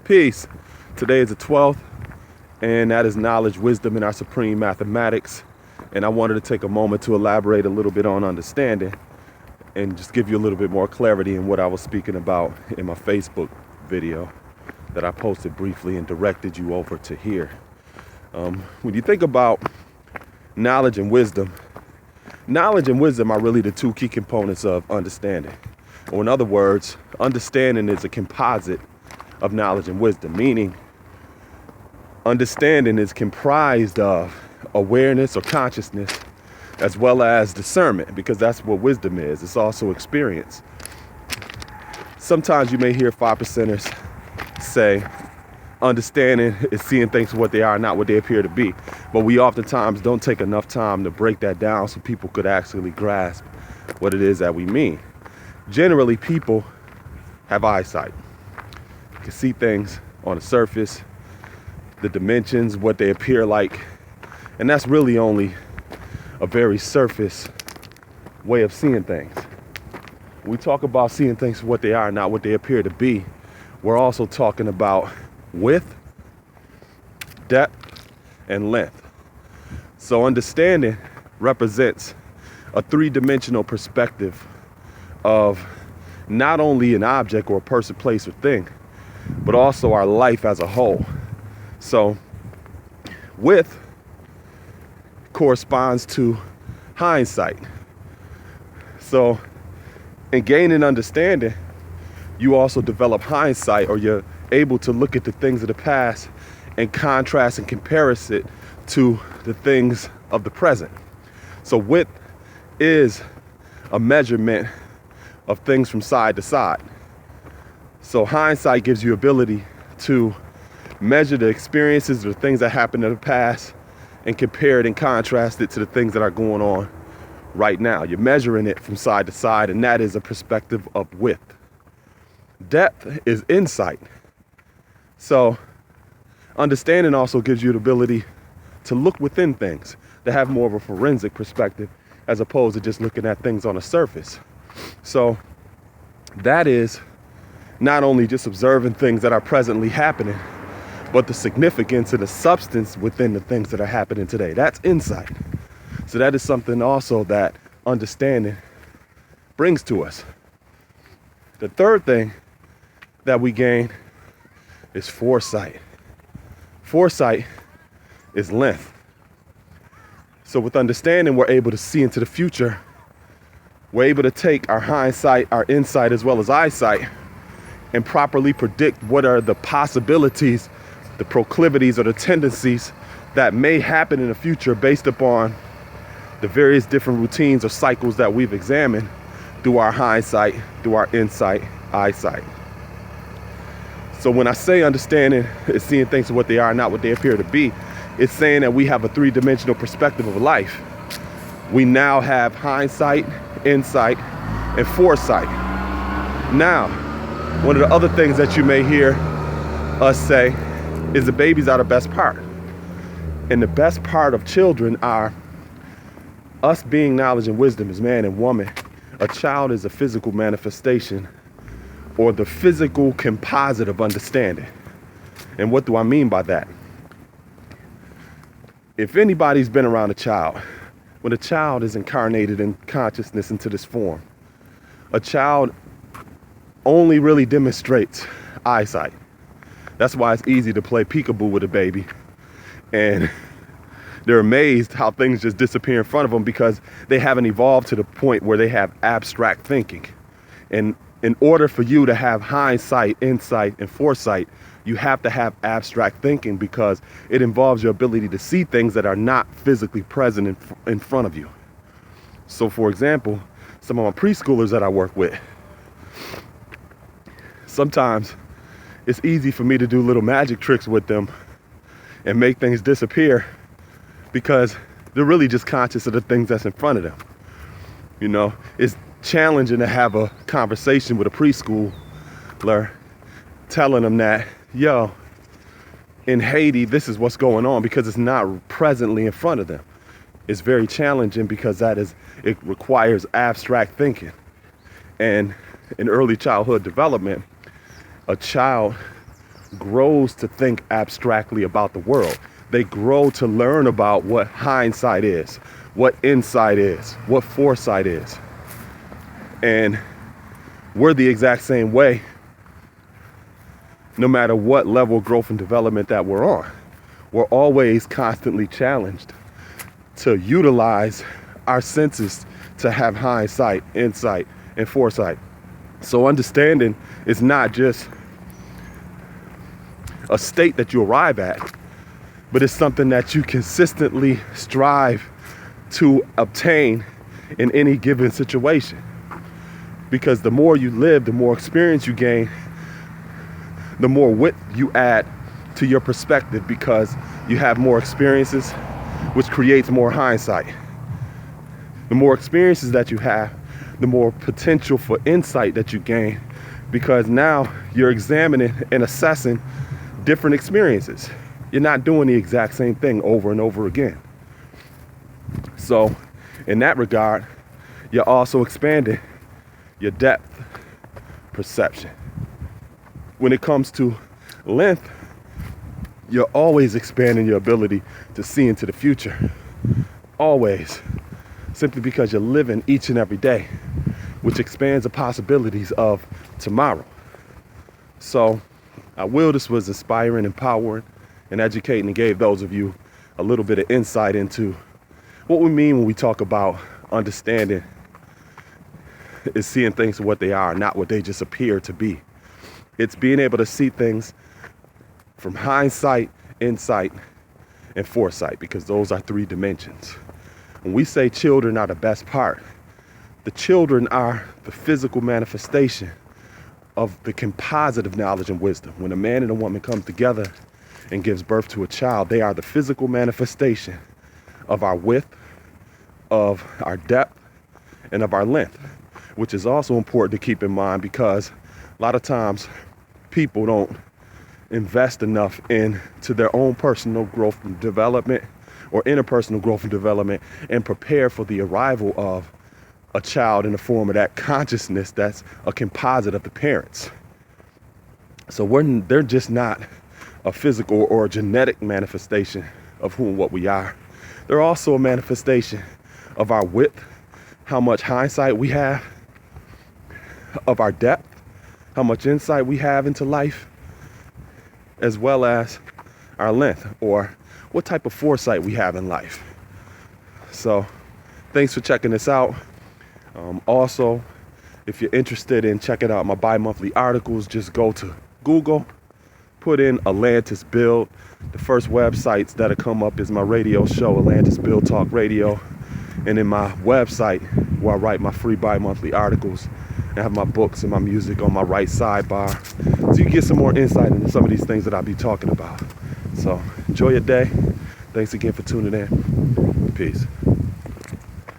Peace. Today is the 12th, and that is knowledge, wisdom, and our supreme mathematics. And I wanted to take a moment to elaborate a little bit on understanding and just give you a little bit more clarity in what I was speaking about in my Facebook video that I posted briefly and directed you over to here. When you think about knowledge and wisdom are really the two key components of understanding. Or in other words, understanding is a composite of knowledge and wisdom, meaning understanding is comprised of awareness or consciousness as well as discernment, because that's what wisdom is. It's also experience. Sometimes you may hear 5%ers say understanding is seeing things for what they are, not what they appear to be. But we oftentimes don't take enough time to break that down so people could actually grasp what it is that we mean. Generally, people have eyesight. You can see things on the surface, the dimensions, what they appear like. And that's really only a very surface way of seeing things. When we talk about seeing things for what they are, not what they appear to be, we're also talking about width, depth, and length. So understanding represents a three-dimensional perspective of not only an object or a person, place, or thing, but also our life as a whole. So width corresponds to hindsight. So in gaining understanding, you also develop hindsight, or you're able to look at the things of the past and contrast and compare it to the things of the present. So width is a measurement of things from side to side. So hindsight gives you ability to measure the experiences or the things that happened in the past and compare it and contrast it to the things that are going on right now. You're measuring it from side to side, and that is a perspective of width. Depth is insight. So understanding also gives you the ability to look within things, to have more of a forensic perspective as opposed to just looking at things on the surface. So that is not only just observing things that are presently happening, but the significance and the substance within the things that are happening today. That's insight. So that is something also that understanding brings to us. The third thing that we gain is foresight. Foresight is length. So with understanding, we're able to see into the future. We're able to take our hindsight, our insight, as well as eyesight, and properly predict what are the possibilities, the proclivities, or the tendencies that may happen in the future based upon the various different routines or cycles that we've examined through our hindsight, through our insight, eyesight. So when I say understanding is seeing things for what they are, not what they appear to be, it's saying that we have a three-dimensional perspective of life. We now have hindsight, insight, and foresight. Now, one of the other things that you may hear us say is the babies are the best part. And the best part of children are us being knowledge and wisdom as man and woman. A child is a physical manifestation or the physical composite of understanding. And what do I mean by that? If anybody's been around a child, when a child is incarnated in consciousness into this form, a child only really demonstrates eyesight. That's why it's easy to play peekaboo with a baby. And they're amazed how things just disappear in front of them because they haven't evolved to the point where they have abstract thinking. And in order for you to have hindsight, insight, and foresight, you have to have abstract thinking because it involves your ability to see things that are not physically present in front of you. So for example, some of my preschoolers that I work with, sometimes it's easy for me to do little magic tricks with them and make things disappear because they're really just conscious of the things that's in front of them. You know, it's challenging to have a conversation with a preschooler telling them that, yo, in Haiti, this is what's going on, because it's not presently in front of them. It's very challenging because it requires abstract thinking. And in early childhood development, a child grows to think abstractly about the world. They grow to learn about what hindsight is, what insight is, what foresight is. And we're the exact same way, no matter what level of growth and development that we're on. We're always constantly challenged to utilize our senses to have hindsight, insight, and foresight. So understanding is not just a state that you arrive at, but it's something that you consistently strive to obtain in any given situation. Because the more you live, the more experience you gain, the more width you add to your perspective, because you have more experiences, which creates more hindsight. The more experiences that you have, the more potential for insight that you gain, because now you're examining and assessing different experiences. You're not doing the exact same thing over and over again. So in that regard, you're also expanding your depth perception. When it comes to length, you're always expanding your ability to see into the future. Always. Simply because you're living each and every day, which expands the possibilities of tomorrow. So this was inspiring, empowering, and educating, and gave those of you a little bit of insight into what we mean when we talk about understanding is seeing things for what they are, not what they just appear to be. It's being able to see things from hindsight, insight, and foresight, because those are 3 dimensions. When we say children are the best part, the children are the physical manifestation of the composite of knowledge and wisdom. When a man and a woman come together and gives birth to a child, they are the physical manifestation of our width, of our depth, and of our length, which is also important to keep in mind, because a lot of times people don't invest enough into their own personal growth and development or interpersonal growth and development and prepare for the arrival of a child in the form of that consciousness that's a composite of the parents. So they're just not a physical or a genetic manifestation of who and what we are. They're also a manifestation of our width, how much hindsight we have, of our depth, how much insight we have into life, as well as our length, or what type of foresight we have in life. So thanks for checking this out. Also, if you're interested in checking out my bi-monthly articles, just go to Google, put in Atlantis Build. The first websites that'll come up is my radio show, Atlantis Build Talk Radio, and in my website where I write my free bi-monthly articles. I have my books and my music on my right sidebar, so you can get some more insight into some of these things that I'll be talking about. So enjoy your day. Thanks again for tuning in. Peace.